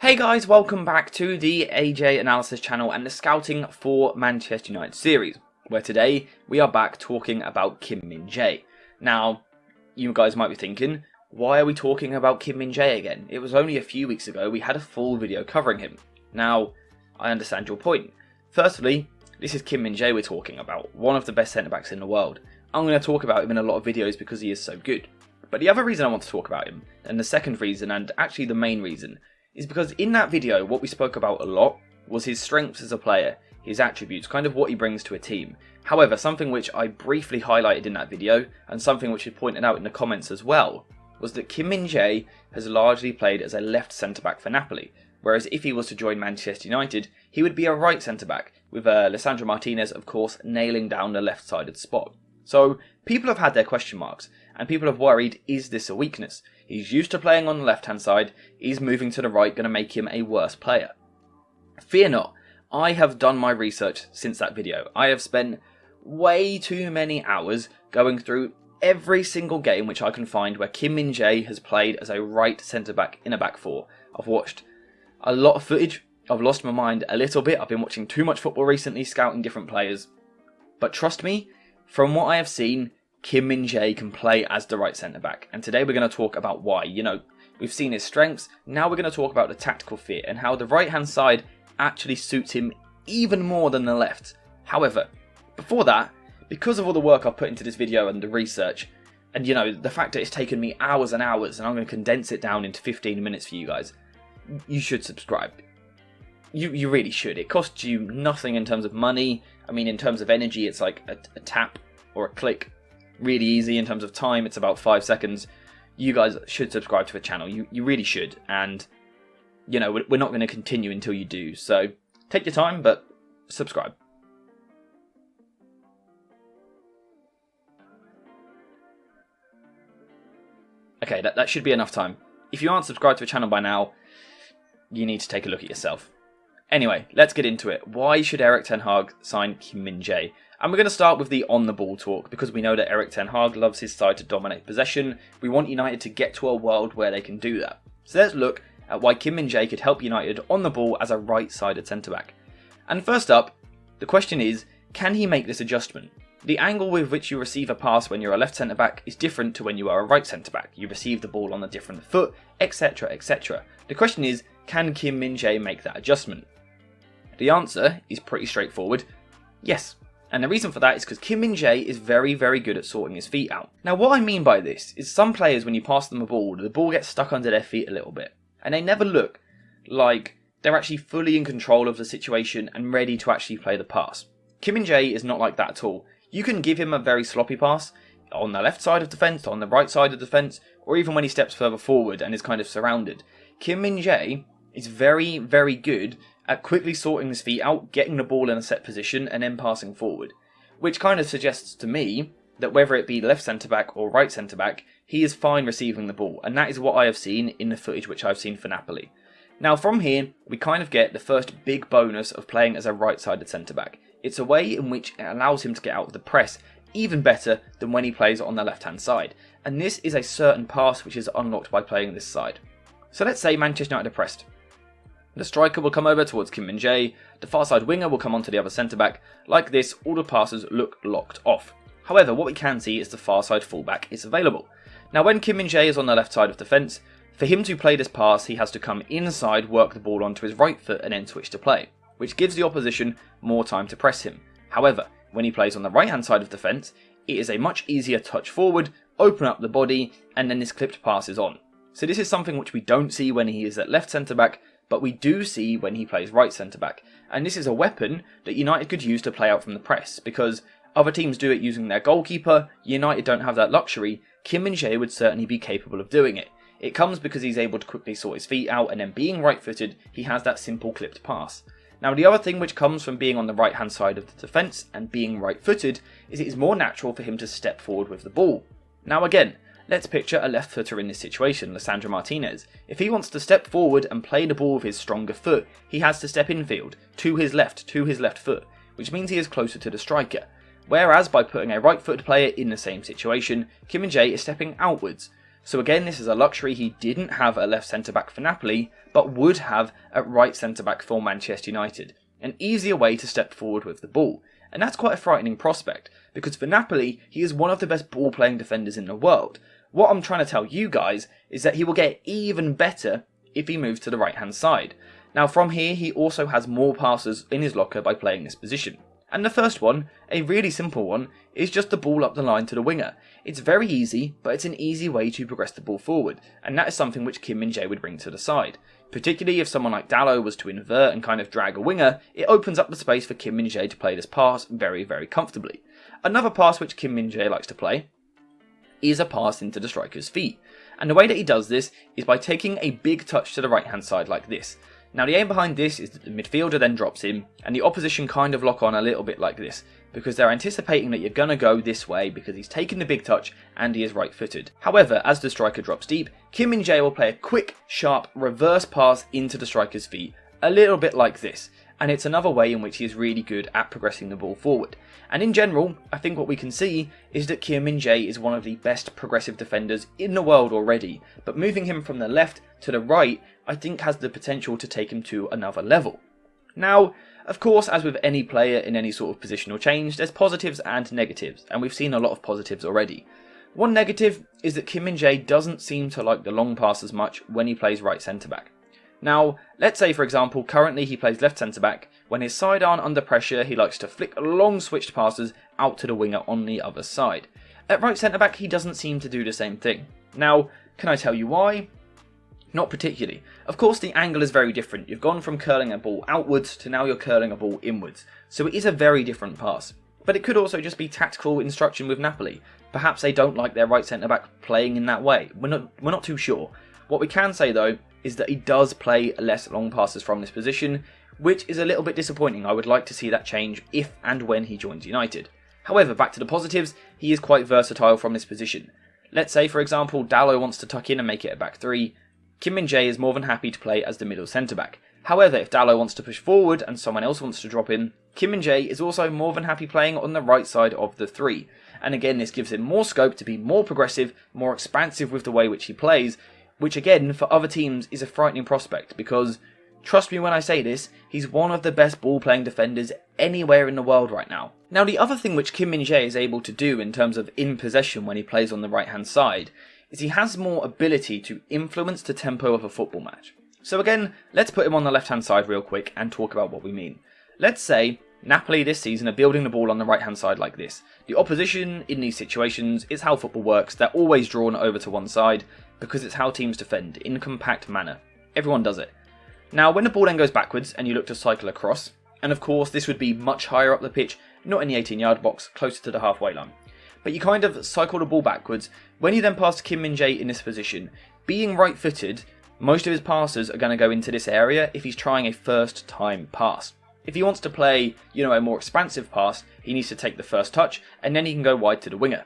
Hey guys, welcome back to the AJ Analysis channel and the Scouting for Manchester United series, where today we are back talking about Kim Min-jae. Now, you guys might be thinking, why are we talking about Kim Min-jae again? It was only a few weeks ago we had a full video covering him. Now, I understand your point. Firstly, this is Kim Min-jae we're talking about, one of the best centre-backs in the world. I'm going to talk about him in a lot of videos because he is so good. But the other reason I want to talk about him, and the second reason, and actually the main reason, is because in that video what we spoke about a lot was his strengths as a player, his attributes, kind of what he brings to a team. However, something which I briefly highlighted in that video, and something which he pointed out in the comments as well, was that Kim Min-jae has largely played as a left centre-back for Napoli, whereas if he was to join Manchester United, he would be a right centre-back, with Lisandro Martinez, of course, nailing down the left-sided spot. So, people have had their question marks, and people have worried, is this a weakness? He's used to playing on the left-hand side, is moving to the right going to make him a worse player? Fear not, I have done my research since that video. I have spent way too many hours going through every single game which I can find where Kim Min-jae has played as a right centre-back in a back four. I've watched a lot of footage, I've lost my mind a little bit, I've been watching too much football recently, scouting different players. But trust me, from what I have seen, Kim Min-jae can play as the right centre-back, and today we're going to talk about why. You know, we've seen his strengths, now we're going to talk about the tactical fit and how the right-hand side actually suits him even more than the left. However, before that, because of all the work I've put into this video and the research, and you know, the fact that it's taken me hours and hours, and I'm going to condense it down into 15 minutes for you guys, you should subscribe. You really should. It costs you nothing in terms of money. I mean, in terms of energy, it's like a tap or a click. Really easy. In terms of time, it's about 5 seconds. You guys should subscribe to the channel. You really should. And, you know, we're not going to continue until you do. So, take your time, but subscribe. Okay, that should be enough time. If you aren't subscribed to the channel by now, you need to take a look at yourself. Anyway, let's get into it. Why should Erik ten Hag sign Kim Min-jae? And we're going to start with the on-the-ball talk, because we know that Erik ten Hag loves his side to dominate possession. We want United to get to a world where they can do that. So let's look at why Kim Min-jae could help United on the ball as a right-sided centre-back. And first up, the question is, can he make this adjustment? The angle with which you receive a pass when you're a left centre-back is different to when you are a right centre-back. You receive the ball on a different foot, etc, etc. The question is, can Kim Min-jae make that adjustment? The answer is pretty straightforward, yes. And the reason for that is because Kim Min-jae is very, very good at sorting his feet out. Now what I mean by this is some players, when you pass them the ball gets stuck under their feet a little bit. And they never look like they're actually fully in control of the situation and ready to actually play the pass. Kim Min-jae is not like that at all. You can give him a very sloppy pass on the left side of defence, on the right side of defence, or even when he steps further forward and is kind of surrounded. Kim Min-jae is very, very good at quickly sorting his feet out, getting the ball in a set position, and then passing forward. Which kind of suggests to me that whether it be left centre-back or right centre-back, he is fine receiving the ball, and that is what I have seen in the footage which I've seen for Napoli. Now from here, we kind of get the first big bonus of playing as a right-sided centre-back. It's a way in which it allows him to get out of the press even better than when he plays on the left-hand side. And this is a certain pass which is unlocked by playing this side. So let's say Manchester United are pressed. The striker will come over towards Kim Min-jae, the far side winger will come onto the other centre-back. Like this, all the passes look locked off. However, what we can see is the far side fullback is available. Now when Kim Min-jae is on the left side of defence, for him to play this pass he has to come inside, work the ball onto his right foot and then switch to play, which gives the opposition more time to press him. However, when he plays on the right hand side of defence, it is a much easier touch forward, open up the body, and then this clipped pass is on. So this is something which we don't see when he is at left centre-back, but we do see when he plays right centre-back. And this is a weapon that United could use to play out from the press, because other teams do it using their goalkeeper, United don't have that luxury. Kim Min-jae would certainly be capable of doing it. It comes because he's able to quickly sort his feet out, and then being right-footed, he has that simple clipped pass. Now the other thing which comes from being on the right hand side of the defence and being right-footed is it is more natural for him to step forward with the ball. Now again, let's picture a left footer in this situation, Lisandro Martinez. If he wants to step forward and play the ball with his stronger foot, he has to step infield, to his left foot, which means he is closer to the striker. Whereas by putting a right-footed player in the same situation, Kim Min-jae is stepping outwards. So again, this is a luxury he didn't have at left centre-back for Napoli, but would have at right centre-back for Manchester United. An easier way to step forward with the ball. And that's quite a frightening prospect, because for Napoli, he is one of the best ball-playing defenders in the world. What I'm trying to tell you guys is that he will get even better if he moves to the right-hand side. Now from here, he also has more passes in his locker by playing this position. And the first one, a really simple one, is just the ball up the line to the winger. It's very easy, but it's an easy way to progress the ball forward, and that is something which Kim Min-jae would bring to the side. Particularly if someone like Dalot was to invert and kind of drag a winger, it opens up the space for Kim Min-jae to play this pass very, very comfortably. Another pass which Kim Min-jae likes to play is a pass into the striker's feet. And the way that he does this is by taking a big touch to the right hand side like this. Now the aim behind this is that the midfielder then drops in and the opposition kind of lock on a little bit like this, because they're anticipating that you're going to go this way because he's taken the big touch and he is right footed. However, as the striker drops deep, Kim Min-jae will play a quick, sharp reverse pass into the striker's feet, a little bit like this. And it's another way in which he is really good at progressing the ball forward. And in general, I think what we can see is that Kim Min-jae is one of the best progressive defenders in the world already, but moving him from the left to the right, I think has the potential to take him to another level. Now, of course, as with any player in any sort of positional change, there's positives and negatives, and we've seen a lot of positives already. One negative is that Kim Min-jae doesn't seem to like the long pass as much when he plays right centre-back. Now, let's say for example, currently he plays left centre-back. When his side aren't under pressure, he likes to flick long switched passes out to the winger on the other side. At right centre-back, he doesn't seem to do the same thing. Now, can I tell you why? Not particularly. Of course, the angle is very different. You've gone from curling a ball outwards to now you're curling a ball inwards. So it is a very different pass. But it could also just be tactical instruction with Napoli. Perhaps they don't like their right centre-back playing in that way. We're not too sure. What we can say though is that he does play less long passes from this position, which is a little bit disappointing. I would like to see that change if and when he joins United. However, back to the positives, he is quite versatile from this position. Let's say for example Dalot wants to tuck in and make it a back three. Kim Min-jae is more than happy to play as the middle centre-back. However, if Dalot wants to push forward and someone else wants to drop in, Kim Min-jae is also more than happy playing on the right side of the three. And again, this gives him more scope to be more progressive, more expansive with the way which he plays, which again, for other teams, is a frightening prospect because, trust me when I say this, he's one of the best ball-playing defenders anywhere in the world right now. Now, the other thing which Kim Min-jae is able to do in terms of in possession when he plays on the right-hand side is he has more ability to influence the tempo of a football match. So again, let's put him on the left-hand side real quick and talk about what we mean. Let's say Napoli this season are building the ball on the right-hand side like this. The opposition in these situations is how football works. They're always drawn over to one side because it's how teams defend in a compact manner. Everyone does it. Now, when the ball then goes backwards and you look to cycle across, and of course this would be much higher up the pitch, not in the 18-yard box, closer to the halfway line. But you kind of cycle the ball backwards. When you then pass to Kim Min-jae in this position, being right-footed, most of his passes are going to go into this area if he's trying a first-time pass. If he wants to play, a more expansive pass, he needs to take the first touch, and then he can go wide to the winger.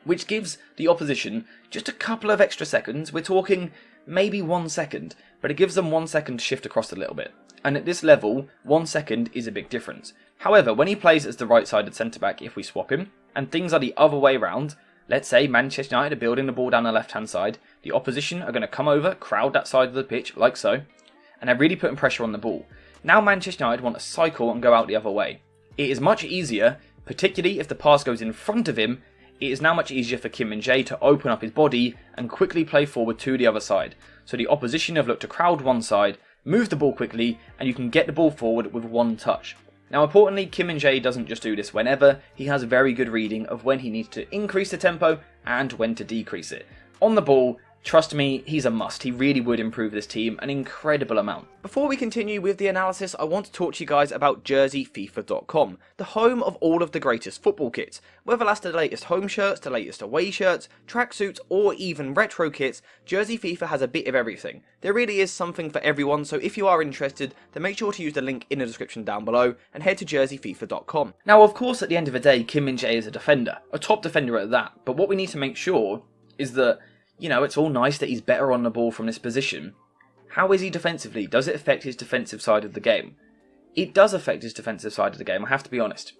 Which gives the opposition just a couple of extra seconds. We're talking maybe 1 second, but it gives them 1 second to shift across a little bit. And at this level, 1 second is a big difference. However, when he plays as the right-sided centre-back, if we swap him, and things are the other way round, let's say Manchester United are building the ball down the left-hand side, the opposition are going to come over, crowd that side of the pitch, like so, and they're really putting pressure on the ball. Now Manchester United want to cycle and go out the other way. It is much easier, particularly if the pass goes in front of him, it is now much easier for Kim Min-jae to open up his body and quickly play forward to the other side. So the opposition have looked to crowd one side, move the ball quickly, and you can get the ball forward with one touch. Now importantly, Kim Min-jae doesn't just do this whenever, he has very good reading of when he needs to increase the tempo and when to decrease it. On the ball, trust me, he's a must. He really would improve this team an incredible amount. Before we continue with the analysis, I want to talk to you guys about JerseyFIFA.com, the home of all of the greatest football kits. Whether that's the latest home shirts, the latest away shirts, tracksuits, or even retro kits, Jersey FIFA has a bit of everything. There really is something for everyone, so if you are interested, then make sure to use the link in the description down below and head to JerseyFIFA.com. Now, of course, at the end of the day, Kim Min-jae is a defender, a top defender at that, but what we need to make sure is that it's all nice that he's better on the ball from this position. How is he defensively? Does it affect his defensive side of the game? It does affect his defensive side of the game, I have to be honest.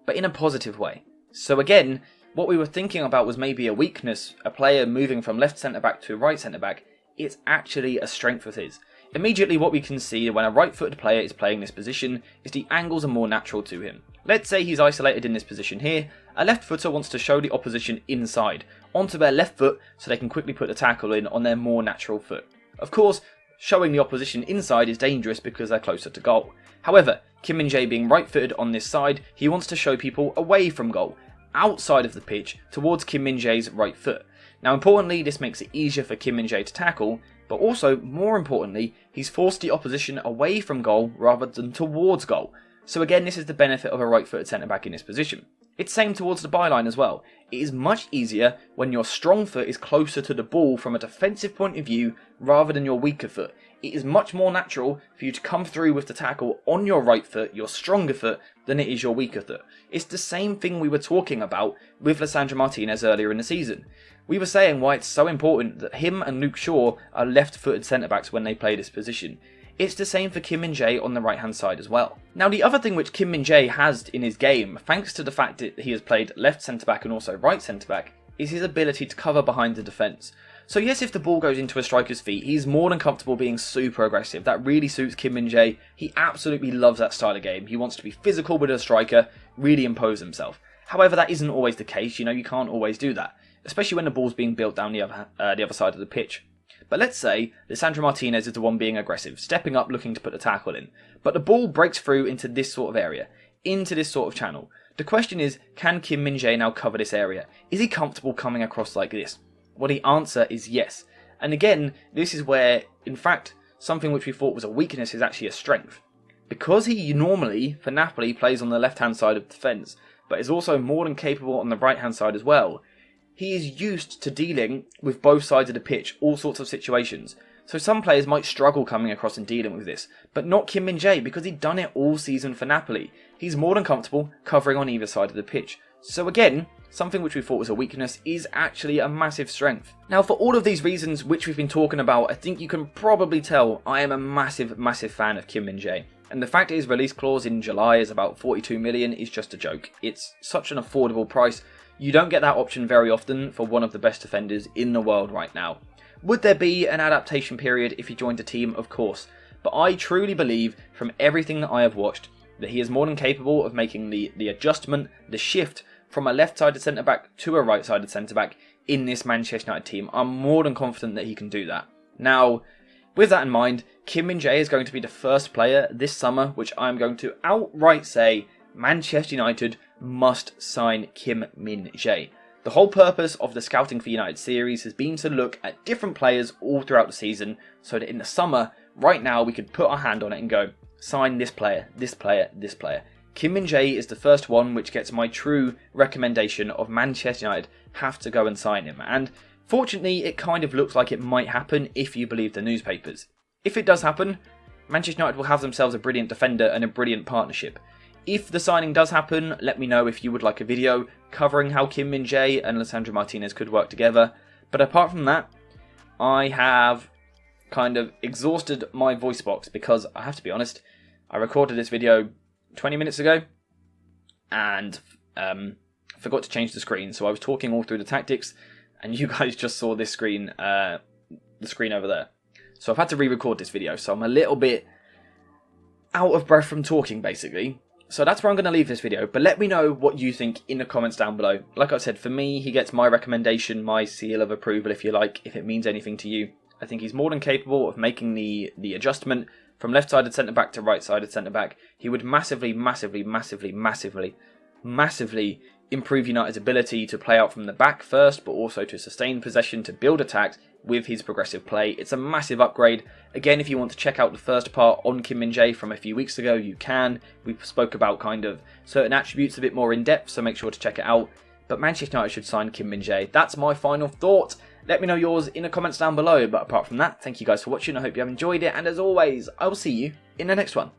But in a positive way. So again, what we were thinking about was maybe a weakness, a player moving from left centre-back to right centre-back, it's actually a strength of his. Immediately what we can see when a right-footed player is playing this position is the angles are more natural to him. Let's say he's isolated in this position here, a left footer wants to show the opposition inside, onto their left foot so they can quickly put the tackle in on their more natural foot. Of course, showing the opposition inside is dangerous because they're closer to goal. However, Kim Min-jae being right-footed on this side, he wants to show people away from goal, outside of the pitch, towards Kim Min-jae's right foot. Now importantly, this makes it easier for Kim Min-jae to tackle, but also, more importantly, he's forced the opposition away from goal rather than towards goal. So again, this is the benefit of a right-footed centre-back in this position. It's same towards the byline as well. It is much easier when your strong foot is closer to the ball from a defensive point of view rather than your weaker foot. It is much more natural for you to come through with the tackle on your right foot, your stronger foot, than it is your weaker foot. It's the same thing we were talking about with Lisandro Martinez earlier in the season. We were saying why it's so important that him and Luke Shaw are left-footed centre-backs when they play this position. It's the same for Kim Min-jae on the right-hand side as well. Now, the other thing which Kim Min-jae has in his game, thanks to the fact that he has played left centre-back and also right centre-back, is his ability to cover behind the defence. So yes, if the ball goes into a striker's feet, he's more than comfortable being super aggressive. That really suits Kim Min-jae. He absolutely loves that style of game. He wants to be physical with a striker, really impose himself. However, that isn't always the case. You can't always do that, especially when the ball's being built down the other side of the pitch. But let's say Lisandro Martinez is the one being aggressive, stepping up looking to put the tackle in. But the ball breaks through into this sort of area, into this sort of channel. The question is, can Kim Min-jae now cover this area? Is he comfortable coming across like this? Well, the answer is yes. And again, this is where, in fact, something which we thought was a weakness is actually a strength. Because he normally, for Napoli, plays on the left-hand side of the defence, but is also more than capable on the right-hand side as well, he is used to dealing with both sides of the pitch, all sorts of situations. So some players might struggle coming across and dealing with this, but not Kim Min-jae because he'd done it all season for Napoli. He's more than comfortable covering on either side of the pitch. So again, something which we thought was a weakness is actually a massive strength. Now, for all of these reasons which we've been talking about, I think you can probably tell I am a massive fan of Kim Min-jae. And the fact his release clause in July is about 42 million is just a joke. It's such an affordable price. You don't get that option very often for one of the best defenders in the world right now. Would there be an adaptation period if he joined a team? Of course. But I truly believe, from everything that I have watched, that he is more than capable of making the adjustment, the shift from a left-sided centre-back to a right-sided centre-back in this Manchester United team. I'm more than confident that he can do that. Now, with that in mind, Kim Min-jae is going to be the first player this summer which I'm going to outright say Manchester United must sign Kim Min-jae. The whole purpose of the Scouting for United series has been to look at different players all throughout the season so that in the summer, right now, we could put our hand on it and go, sign this player, this player, this player. Kim Min-jae is the first one which gets my true recommendation of Manchester United have to go and sign him. And fortunately, it kind of looks like it might happen if you believe the newspapers. If it does happen, Manchester United will have themselves a brilliant defender and a brilliant partnership. If the signing does happen, let me know if you would like a video covering how Kim Min-jae and Lisandro Martinez could work together. But apart from that, I have kind of exhausted my voice box because I have to be honest, I recorded this video 20 minutes ago and forgot to change the screen. So I was talking all through the tactics and you guys just saw this screen, the screen over there. So I've had to re-record this video. So I'm a little bit out of breath from talking basically. So that's where I'm going to leave this video, but let me know what you think in the comments down below. Like I said, for me, he gets my recommendation, my seal of approval if you like, if it means anything to you. I think he's more than capable of making the adjustment from left-sided centre-back to right-sided centre-back. He would massively improve United's ability to play out from the back first, but also to sustain possession, to build attacks with his progressive play. It's a massive upgrade. Again, if you want to check out the first part on Kim Min-jae from a few weeks ago, you can. We spoke about kind of certain attributes a bit more in depth, so make sure to check it out. But Manchester United should sign Kim Min-jae. That's my final thought. Let me know yours in the comments down below. But apart from that, thank you guys for watching. I hope you have enjoyed it. And as always, I will see you in the next one.